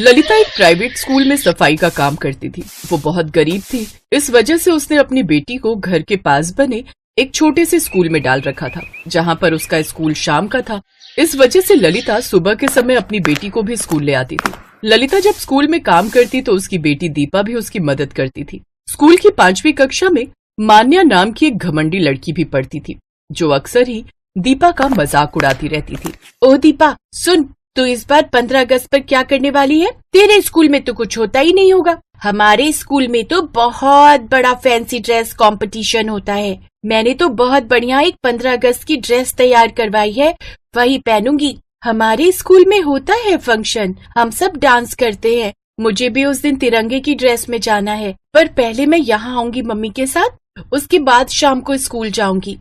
ललिता एक private school में सफाई का काम करती थी। वो बहुत गरीब थी, इस वजह से उसने अपनी बेटी को घर के पास बने एक छोटे से स्कूल में डाल रखा था, जहाँ पर उसका स्कूल शाम का था। इस वजह से ललिता सुबह के समय अपनी बेटी को भी स्कूल ले आती थी। ललिता जब स्कूल में काम करती तो उसकी बेटी दीपा भी उसकी मदद करती थी। स्कूल की 5वीं कक्षा में मान्या नाम की एक घमंडी लड़की भी पढ़ती थी, जो अक्सर ही दीपा का मजाक उड़ाती रहती थी। ओ दीपा सुन, तो इस बार 15 अगस्त पर क्या करने वाली है? तेरे स्कूल में तो कुछ होता ही नहीं होगा। हमारे स्कूल में तो बहुत बड़ा फैंसी ड्रेस कंपटीशन होता है। मैंने तो बहुत बढ़िया एक 15 अगस्त की ड्रेस तैयार करवाई है, वही पहनूंगी। हमारे स्कूल में होता है फंक्शन, हम सब डांस करते हैं। मुझे भी उस दिन तिरंगे की ड्रेस में जाना है, पर पहले मैं यहाँ आऊंगी मम्मी के साथ, उसके बाद शाम को स्कूल जाऊंगी।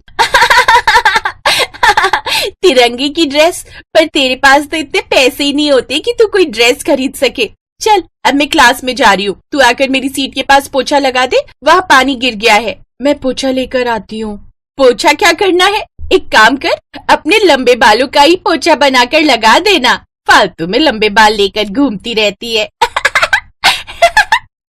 तिरंगे की ड्रेस? पर तेरे पास तो इतने पैसे ही नहीं होते कि तू कोई ड्रेस खरीद सके। चल अब मैं क्लास में जा रही हूँ, तू आकर मेरी सीट के पास पोछा लगा दे, वहाँ पानी गिर गया है। मैं पोछा लेकर आती हूँ। पोछा क्या करना है? एक काम कर, अपने लंबे बालों का ही पोछा बनाकर लगा देना। फालतू में लंबे बाल लेकर घूमती रहती है।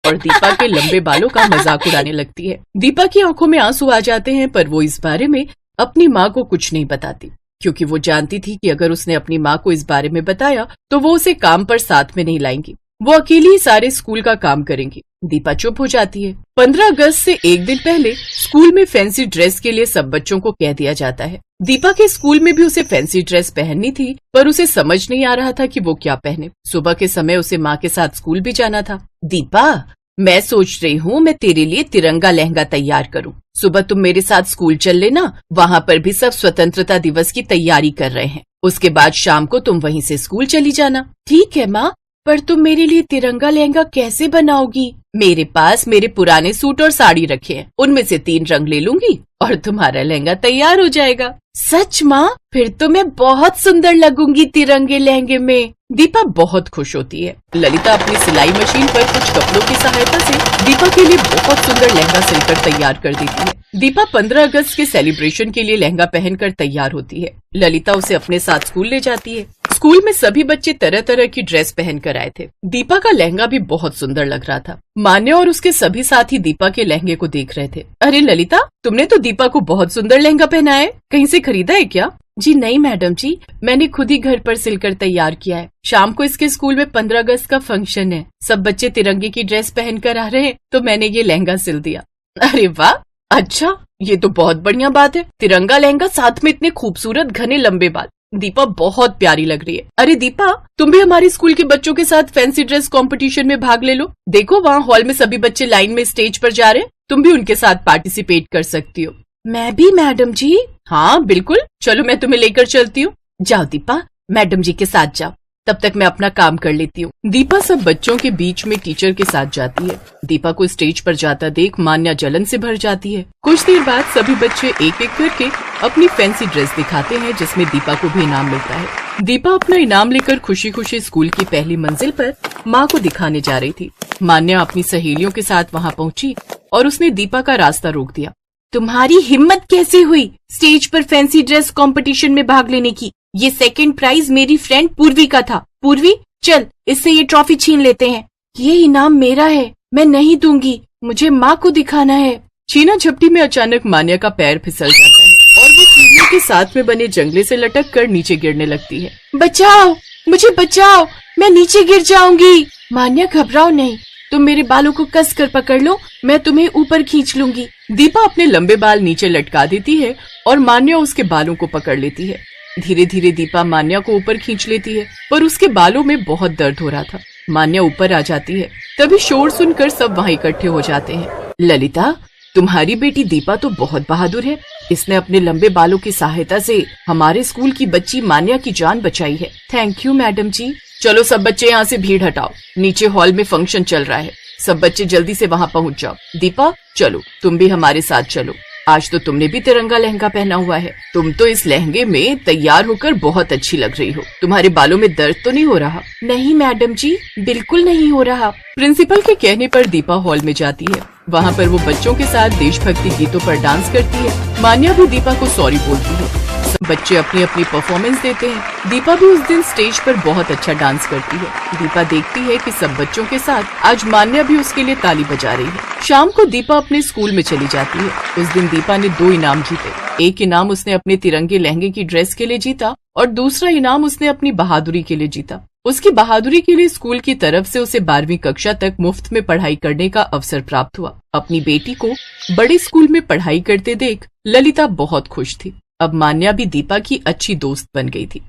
और दीपा के लंबे बालों का मजाक उड़ाने लगती है। दीपा की आंखों में आंसू आ जाते हैं, पर वो इस बारे में अपनी माँ को कुछ नहीं बताती, क्योंकि वो जानती थी कि अगर उसने अपनी माँ को इस बारे में बताया तो वो उसे काम पर साथ में नहीं लाएंगी। वो अकेली ही सारे स्कूल का काम करेंगी। दीपा चुप हो जाती है। 15 अगस्त से एक दिन पहले स्कूल में फैंसी ड्रेस के लिए सब बच्चों को कह दिया जाता है। दीपा के स्कूल में भी उसे फैंसी ड्रेस पहननी थी, पर उसे समझ नहीं आ रहा था कि वो क्या पहने। सुबह के समय उसे माँ के साथ स्कूल भी जाना था। दीपा, मैं सोच रही हूँ मैं तेरे लिए तिरंगा लहंगा तैयार करूँ। सुबह तुम मेरे साथ स्कूल चल लेना, वहाँ पर भी सब स्वतंत्रता दिवस की तैयारी कर रहे हैं। उसके बाद शाम को तुम वहीं से स्कूल चली जाना। ठीक है माँ, पर तुम मेरे लिए तिरंगा लहंगा कैसे बनाओगी? मेरे पास मेरे पुराने सूट और साड़ी रखे हैं, उनमें से 3 रंग ले लूंगी और तुम्हारा लहंगा तैयार हो जाएगा। सच माँ? फिर तो मैं बहुत सुंदर लगूंगी तिरंगे लहंगे में। दीपा बहुत खुश होती है। ललिता अपनी सिलाई मशीन पर कुछ कपड़ों की सहायता से दीपा के लिए बहुत सुंदर लहंगा सिलकर तैयार कर देती है। दीपा 15 अगस्त के सेलिब्रेशन के लिए लहंगा पहनकर तैयार होती है। ललिता उसे अपने साथ स्कूल ले जाती है। स्कूल में सभी बच्चे तरह तरह की ड्रेस पहन कर आए थे। दीपा का लहंगा भी बहुत सुंदर लग रहा था। मान्या और उसके सभी साथी दीपा के लहंगे को देख रहे थे। अरे ललिता, तुमने तो दीपा को बहुत सुंदर लहंगा पहना है, कहीं से खरीदा है क्या? जी नहीं मैडम जी, मैंने खुद ही घर पर सिलकर तैयार किया है। शाम को इसके स्कूल में 15 अगस्त का फंक्शन है, सब बच्चे तिरंगे की ड्रेस पहन कर आ रहे हैं, तो मैंने ये लहंगा सिल दिया। अरे वाह, अच्छा, ये तो बहुत बढ़िया बात है। तिरंगा लहंगा, साथ में इतने खूबसूरत घने लंबे बाल। दीपा बहुत प्यारी लग रही है। अरे दीपा, तुम भी हमारे स्कूल के बच्चों के साथ फैंसी ड्रेस कंपटीशन में भाग ले लो। देखो वहाँ हॉल में सभी बच्चे लाइन में स्टेज पर जा रहे हैं, तुम भी उनके साथ पार्टिसिपेट कर सकती हो। मैं भी मैडम जी? हाँ बिल्कुल, चलो मैं तुम्हें लेकर चलती हूँ। जाओ दीपा, मैडम जी के साथ जाओ, तब तक मैं अपना काम कर लेती हूँ। दीपा सब बच्चों के बीच में टीचर के साथ जाती है। दीपा को स्टेज पर जाता देख मान्या जलन से भर जाती है। कुछ देर बाद सभी बच्चे एक एक करके अपनी फैंसी ड्रेस दिखाते हैं, जिसमें दीपा को भी इनाम मिलता है। दीपा अपना इनाम लेकर खुशी खुशी स्कूल की पहली मंजिल पर माँ को दिखाने जा रही थी। मान्या अपनी सहेलियों के साथ वहाँ पहुँची और उसने दीपा का रास्ता रोक दिया। तुम्हारी हिम्मत कैसे हुई स्टेज पर फैंसी ड्रेस कंपटीशन में भाग लेने की? ये सेकंड प्राइज मेरी फ्रेंड पूर्वी का था। पूर्वी, चल इससे ये ट्रॉफी छीन लेते हैं। ये इनाम मेरा है, मैं नहीं दूंगी, मुझे माँ को दिखाना है। छीना झपटी में अचानक मान्या का पैर फिसल जाता है और वो सीढ़ियों के साथ में बने जंगले से लटक कर नीचे गिरने लगती है। बचाओ, मुझे बचाओ, मैं नीचे गिर जाऊंगी। मान्या घबराओ नहीं, तुम मेरे बालों को कस कर पकड़ लो, मैं तुम्हें ऊपर खींच लूंगी। दीपा अपने लंबे बाल नीचे लटका देती है और मान्या उसके बालों को पकड़ लेती है। धीरे धीरे दीपा मान्या को ऊपर खींच लेती है, पर उसके बालों में बहुत दर्द हो रहा था। मान्या ऊपर आ जाती है, तभी शोर सुनकर सब वहाँ इकट्ठे हो जाते हैं। ललिता, तुम्हारी बेटी दीपा तो बहुत बहादुर है, इसने अपने लंबे बालों की सहायता से हमारे स्कूल की बच्ची मान्या की जान बचाई है। थैंक यू मैडम जी। चलो सब बच्चे यहाँ से भीड़ हटाओ, नीचे हॉल में फंक्शन चल रहा है, सब बच्चे जल्दी से वहाँ पहुँच जाओ। दीपा चलो, तुम भी हमारे साथ चलो। आज तो तुमने भी तिरंगा लहंगा पहना हुआ है, तुम तो इस लहंगे में तैयार होकर बहुत अच्छी लग रही हो। तुम्हारे बालों में दर्द तो नहीं हो रहा? नहीं मैडम जी, बिल्कुल नहीं हो रहा। प्रिंसिपल के कहने पर दीपा हॉल में जाती है। वहाँ पर वो बच्चों के साथ देशभक्ति गीतों पर डांस करती है। मान्या भी दीपा को सॉरी बोलती है। सब बच्चे अपनी अपनी परफॉर्मेंस देते हैं। दीपा भी उस दिन स्टेज पर बहुत अच्छा डांस करती है। दीपा देखती है कि सब बच्चों के साथ आज मान्या भी उसके लिए ताली बजा रही है। शाम को दीपा अपने स्कूल में चली जाती है। उस दिन दीपा ने 2 इनाम जीते। एक इनाम उसने अपने तिरंगे लहंगे की ड्रेस के लिए जीता और दूसरा इनाम उसने अपनी बहादुरी के लिए जीता। उसकी बहादुरी के लिए स्कूल की तरफ से उसे 12वीं कक्षा तक मुफ्त में पढ़ाई करने का अवसर प्राप्त हुआ। अपनी बेटी को बड़े स्कूल में पढ़ाई करते देख ललिता बहुत खुश थी। अब मान्या भी दीपा की अच्छी दोस्त बन गई थी।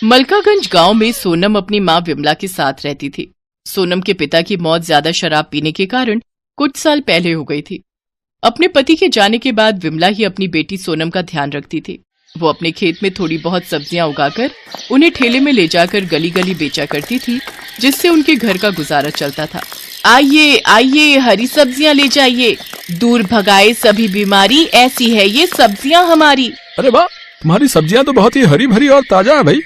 मलकागंज गांव में सोनम अपनी मां विमला के साथ रहती थी। सोनम के पिता की मौत ज्यादा शराब पीने के कारण कुछ साल पहले हो गई थी। अपने पति के जाने के बाद विमला ही अपनी बेटी सोनम का ध्यान रखती थी। वो अपने खेत में थोड़ी बहुत सब्जियां उगाकर उन्हें ठेले में ले जाकर गली गली बेचा करती थी, जिससे उनके घर का गुजारा चलता था। आइए आइए, हरी सब्जियां ले जाइए, दूर भगाए सभी बीमारी, ऐसी है ये सब्जियां हमारी। अरे वाह, तुम्हारी सब्जियां तो बहुत ही हरी भरी और ताजा है भाई।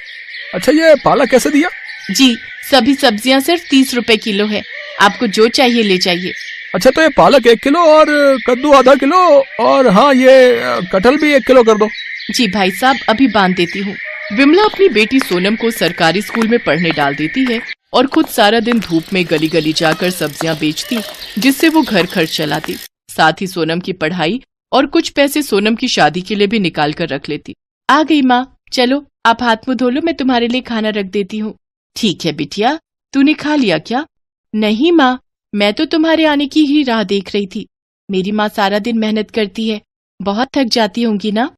अच्छा, ये पालक कैसे दिया? जी, सभी सब्जियां सिर्फ 30 रुपए किलो है, आपको जो चाहिए ले जाइए। अच्छा, तो ये पालक 1 किलो और कद्दू आधा किलो और हाँ, ये कटहल भी 1 किलो कर दो। जी भाई साहब, अभी बांध देती हूँ। विमला अपनी बेटी सोनम को सरकारी स्कूल में पढ़ने डाल देती है और खुद सारा दिन धूप में गली गली जाकर सब्जियां बेचती, जिससे वो घर खर्च चलाती। साथ ही सोनम की पढ़ाई और कुछ पैसे सोनम की शादी के लिए भी निकाल कर रख लेती। आ गई माँ, चलो आप हाथ मुंह धो लो, मैं तुम्हारे लिए खाना रख देती हूँ। ठीक है बिटिया, तूने खा लिया क्या? नहीं माँ, मैं तो तुम्हारे आने की ही राह देख रही थी। मेरी माँ सारा दिन मेहनत करती है, बहुत थक जाती होंगी ना?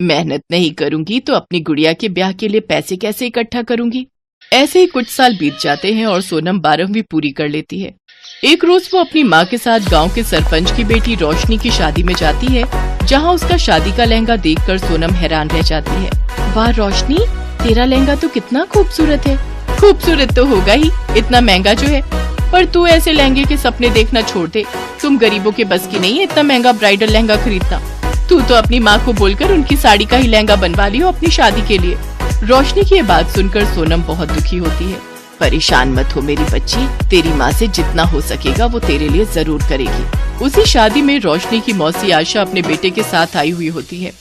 मेहनत नहीं करूंगी तो अपनी गुड़िया के ब्याह के लिए पैसे कैसे इकट्ठा करूंगी? ऐसे ही कुछ साल बीत जाते हैं और सोनम 12वीं पूरी कर लेती है। एक रोज वो अपनी माँ के साथ गांव के सरपंच की बेटी रोशनी की शादी में जाती है, जहां उसका शादी का लहंगा देखकर सोनम हैरान रह जाती है। वाह रोशनी, तेरा लहंगा तो कितना खूबसूरत है। खूबसूरत तो होगा ही, इतना महंगा जो है, पर तू ऐसे लहंगे के सपने देखना छोड़ दे। तुम गरीबों के बस की नहीं है इतना महंगा ब्राइडल लहंगा खरीदना। तू तो अपनी माँ को बोलकर उनकी साड़ी का ही लहंगा बनवा लियो अपनी शादी के लिए। रोशनी की ये बात सुनकर सोनम बहुत दुखी होती है। परेशान मत हो मेरी बच्ची, तेरी माँ से जितना हो सकेगा वो तेरे लिए जरूर करेगी। उसी शादी में रोशनी की मौसी आशा अपने बेटे के साथ आई हुई होती है।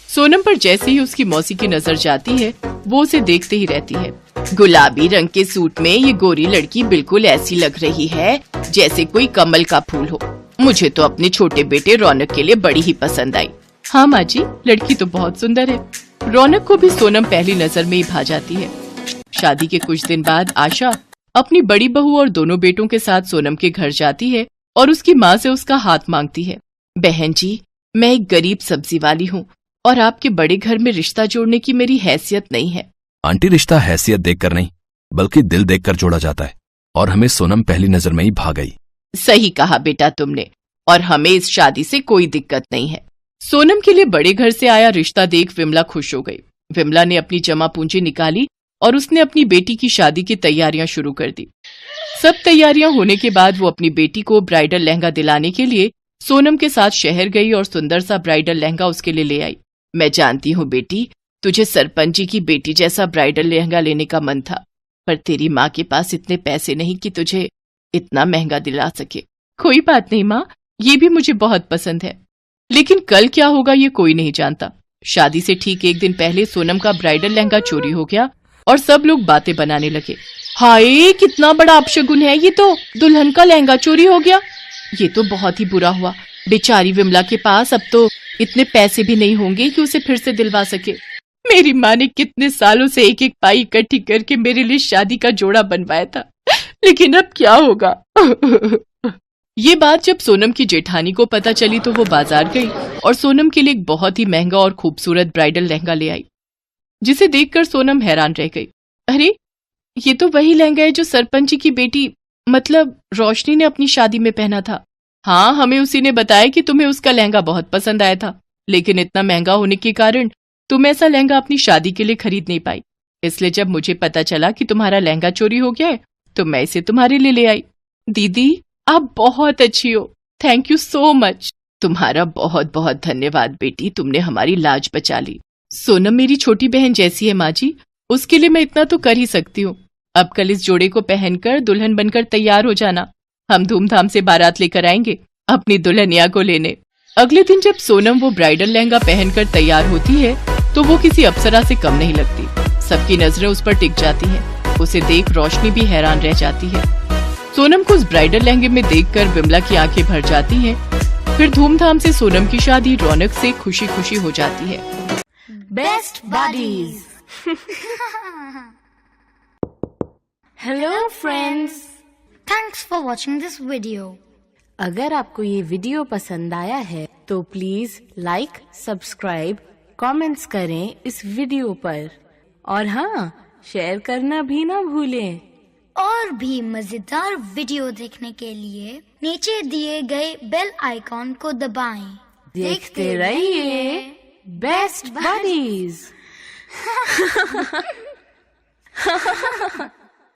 सोनम पर जैसे ही उसकी मौसी की नजर जाती है, वो उसे देखते ही रहती है। गुलाबी रंग के सूट में ये गोरी लड़की बिल्कुल ऐसी लग रही है जैसे कोई कमल का फूल हो। मुझे तो अपने छोटे बेटे रौनक के लिए बड़ी ही पसंद आई। हाँ माँ जी, लड़की तो बहुत सुंदर है। रौनक को भी सोनम पहली नजर में ही भा जाती है। शादी के कुछ दिन बाद आशा अपनी बड़ी बहू और दोनों बेटों के साथ सोनम के घर जाती है और उसकी माँ से उसका हाथ मांगती है। बहन जी, मैं एक गरीब सब्जी वाली हूँ और आपके बड़े घर में रिश्ता जोड़ने की मेरी हैसियत नहीं है। आंटी, रिश्ता हैसियत देखकर नहीं बल्कि दिल देखकर जोड़ा जाता है और हमें सोनम पहली नजर में ही भा गई। सही कहा बेटा तुमने, और हमें इस शादी से कोई दिक्कत नहीं है। सोनम के लिए बड़े घर से आया रिश्ता देख विमला खुश हो गई। विमला ने अपनी जमा पूंजी निकाली और उसने अपनी बेटी की शादी की तैयारियां शुरू कर दी। सब तैयारियां होने के बाद वो अपनी बेटी को ब्राइडल लहंगा दिलाने के लिए सोनम के साथ शहर गई और सुंदर सा ब्राइडल लहंगा उसके लिए ले आई। मैं जानती हूँ बेटी, तुझे सरपंच जी की बेटी जैसा ब्राइडल लहंगा लेने का मन था, पर तेरी माँ के पास इतने पैसे नहीं कि तुझे इतना महंगा दिला सके। कोई बात नहीं माँ, ये भी मुझे बहुत पसंद है, लेकिन कल क्या होगा ये कोई नहीं जानता। शादी से ठीक एक दिन पहले सोनम का ब्राइडल लहंगा चोरी हो गया और सब लोग बातें बनाने लगे। हाय, कितना बड़ा अपशगुन है, ये तो दुल्हन का लहंगा चोरी हो गया। ये तो बहुत ही बुरा हुआ। बेचारी विमला के पास अब तो इतने पैसे भी नहीं होंगे कि उसे फिर से दिलवा सके। मेरी माँ ने कितने सालों से एक एक पाई इकट्ठी करके मेरे लिए शादी का जोड़ा बनवाया था, लेकिन अब क्या होगा? ये बात जब सोनम की जेठानी को पता चली तो वो बाजार गई और सोनम के लिए एक बहुत ही महंगा और खूबसूरत ब्राइडल लहंगा ले आई, जिसे देखकर सोनम हैरान रह गई। अरे, ये तो वही लहंगा है जो सरपंच जी की बेटी मतलब रोशनी ने अपनी शादी में पहना था। हाँ, हमें उसी ने बताया कि तुम्हें उसका लहंगा बहुत पसंद आया था, लेकिन इतना महंगा होने के कारण तुम ऐसा लहंगा अपनी शादी के लिए खरीद नहीं पाई। इसलिए जब मुझे पता चला कि तुम्हारा लहंगा चोरी हो गया है तो मैं इसे तुम्हारे लिए ले आई। दीदी, आप बहुत अच्छी हो, थैंक यू सो मच। तुम्हारा बहुत बहुत धन्यवाद बेटी, तुमने हमारी लाज बचा ली। सोनम मेरी छोटी बहन जैसी है माँ जी, उसके लिए मैं इतना तो कर ही सकती हूँ। अब कल इस जोड़े को पहनकर दुल्हन बनकर तैयार हो जाना, हम धूमधाम से बारात लेकर आएंगे अपनी दुल्हनिया को लेने। अगले दिन जब सोनम वो ब्राइडल लहंगा पहनकर तैयार होती है तो वो किसी अप्सरा से कम नहीं लगती। सबकी नजरें उस पर टिक जाती हैं। उसे देख रोशनी भी हैरान रह जाती है। सोनम को उस ब्राइडल लहंगे में देखकर विमला की आंखें भर जाती हैं। फिर धूमधाम से सोनम की शादी रौनक से खुशी खुशी हो जाती है। Best buddies. Hello friends, Thanks for watching this video. अगर आपको ये वीडियो पसंद आया है तो प्लीज लाइक, सब्सक्राइब, कमेंट्स करें इस वीडियो पर और हाँ, शेयर करना भी ना भूलें। और भी मजेदार वीडियो देखने के लिए नीचे दिए गए बेल आइकॉन को दबाएं। देखते रहिए बेस्ट बडीज।